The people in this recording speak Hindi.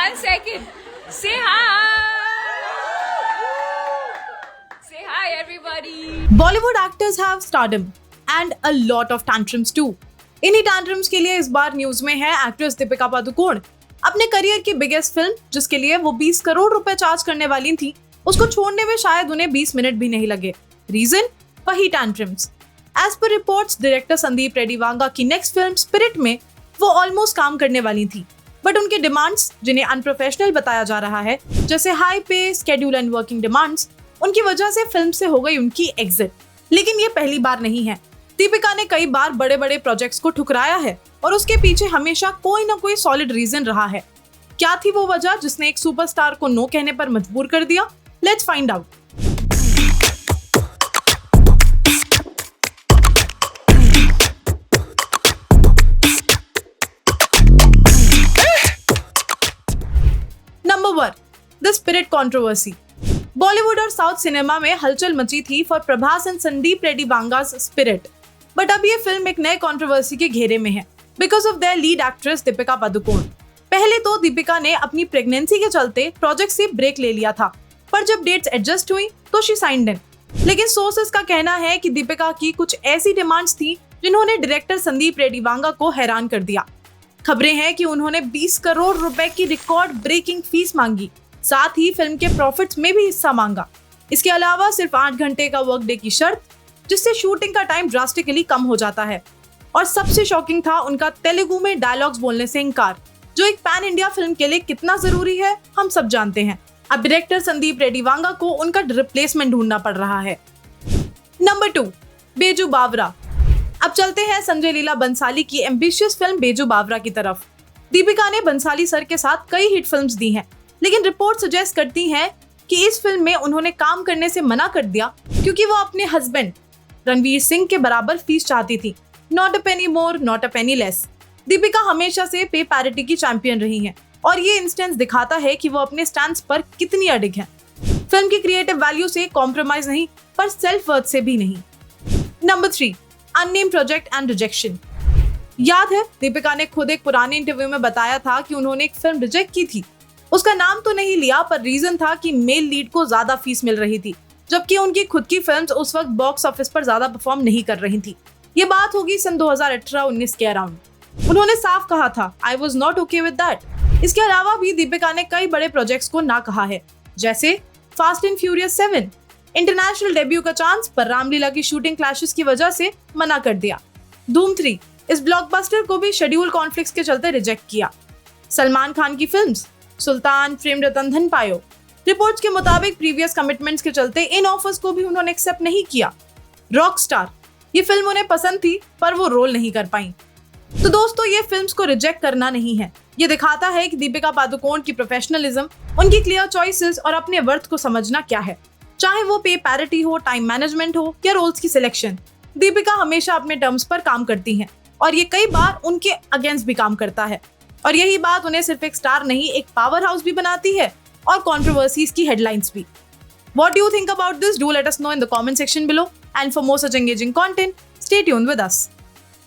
1 second. Say hi. Say hi, everybody. Bollywood actors have stardom and a lot of tantrums too. इन्हीं tantrums के लिए इस बार न्यूज में है एक्ट्रेस दीपिका पादुकोण। अपने करियर की बिगेस्ट फिल्म, जिसके लिए वो 20 करोड़ रुपए चार्ज करने वाली थी, उसको छोड़ने में शायद उन्हें 20 मिनट भी नहीं लगे। रीजन? वही tantrums. As per reports, director Sandeep Reddy Vanga की नेक्स्ट फिल्म स्पिरिट में वो ऑलमोस्ट काम करने वाली थी, बट उनके डिमांड्स, जिन्हें अनप्रोफेशनल बताया जा रहा है, जैसे हाई पे, स्केड्यूल एंड वर्किंग डिमांड्स, उनकी वजह से फिल्म से हो गई उनकी एग्जिट। लेकिन ये पहली बार नहीं है। दीपिका ने कई बार बड़े बड़े प्रोजेक्ट्स को ठुकराया है और उसके पीछे हमेशा कोई ना कोई सॉलिड रीजन रहा है। क्या थी वो वजह जिसने एक सुपरस्टार को नो कहने पर मजबूर कर दिया? Let's find out. Number 1, the spirit controversy. Bollywood और साउथ सिनेमा में हलचल मची थी for Prabhas and Sandeep Reddy Vanga's spirit, but अब ये फिल्म एक नए कंट्रोवर्सी के घेरे में है because of their lead actress Deepika Padukone. पहले तो दीपिका ने अपनी प्रेगनेंसी के चलते प्रोजेक्ट से ब्रेक ले लिया था, पर जब डेट्स एडजस्ट हुई तो शी साइंड इन। लेकिन सोर्सेस का कहना है कि दीपिका की कुछ ऐसी डिमांड्स थी जिन्होंने डायरेक्टर संदीप रेड्डी वांगा को हैरान कर दिया। खबरें हैं कि उन्होंने 20 करोड़ रुपए की रिकॉर्ड ब्रेकिंग फीस मांगी, साथ ही फिल्म के प्रॉफिट्स में भी हिस्सा मांगा। इसके अलावा सिर्फ 8 घंटे का वर्क डे की शर्त, जिससे शूटिंग का टाइम ड्रास्टिकली कम हो जाता है। और सबसे शॉकिंग था उनका तेलुगु में डायलॉग्स बोलने से इनकार, जो एक पैन इंडिया फिल्म के लिए कितना जरूरी है हम सब जानते हैं। अब डायरेक्टर संदीप रेड्डी वांगा को उनका रिप्लेसमेंट ढूंढना पड़ रहा है। नंबर 2, बेजू बावरा। अब चलते हैं संजय लीला बंसाली की एम्बिशियस फिल्म बेजू बावरा की तरफ। दीपिका ने बंसाली सर के साथ कई हिट फिल्म्स दी हैं, लेकिन रिपोर्ट सजेस्ट करती हैं कि इस फिल्म में उन्होंने काम करने से मना कर दिया क्योंकि वो अपने हस्बैंड रणवीर सिंह के बराबर फीस चाहती थी। Not a Penney more, not a Penney less. Deepika हमेशा से पे पैरिटी की चैंपियन रही हैं और ये इंस्टेंस दिखाता है कि वो अपने स्टैंड पर कितनी अडिग हैं। फिल्म की क्रिएटिव वैल्यू से कॉम्प्रोमाइज नहीं, पर सेल्फ वर्थ से भी नहीं। Number 3, unnamed project and rejection. याद है, दीपिका ने खुद एक पुराने इंटरव्यू में बताया था कि उन्होंने एक फिल्म रिजेक्ट की थी। उसका नाम तो नहीं लिया, पर रीजन था कि मेल लीड को ज्यादा फीस मिल रही थी, जबकि उनकी खुद की फिल्म्स उस वक्त बॉक्स ऑफिस पर ज्यादा परफॉर्म नहीं कर रही थी। ये बात होगी सन 2018-19 के अराउंड। उन्होंने साफ कहा था, I was not okay with that. इसके अलावा भी दीपिका ने कई बड़े प्रोजेक्ट्स को ना कहा है, जैसे fast and furious 7, international debut का चांस, पर रामलीला की शूटिंग क्लैशेस की वजह से मना कर दिया। धूम 3, इस ब्लॉकबस्टर को भी शेड्यूल कॉन्फ्लिक्ट्स के चलते रिजेक्ट किया। सलमान खान की फिल्म्स सुल्तान, प्रेम रतन धन पायो, रिपोर्ट्स के मुताबिक प्रीवियस कमिटमेंट्स के चलते इन ऑफर्स को भी उन्होंने एक्सेप्ट नहीं किया। रॉकस्टार, ये फिल्म उन्हें पसंद थी पर वो रोल नहीं कर पाई। तो दोस्तों, ये फिल्म्स को रिजेक्ट करना नहीं है, ये दिखाता है कि दीपिका पादुकोण की प्रोफेशनलिज्म, उनकी क्लियर चॉइसेस और अपने वर्थ को समझना क्या है। चाहे वो पे पैरिटी हो, टाइम मैनेजमेंट हो या रोल्स की सिलेक्शन, दीपिका हमेशा अपने टर्म्स पर काम करती हैं और ये कई बार उनके अगेंस्ट भी काम करता है। और यही बात उन्हें सिर्फ एक स्टार नहीं, एक पावर हाउस भी बनाती है और कंट्रोवर्सीज की हेडलाइंस भी। What do you think about this? Do let us know in the comment section below. And for more such engaging content, stay tuned with us.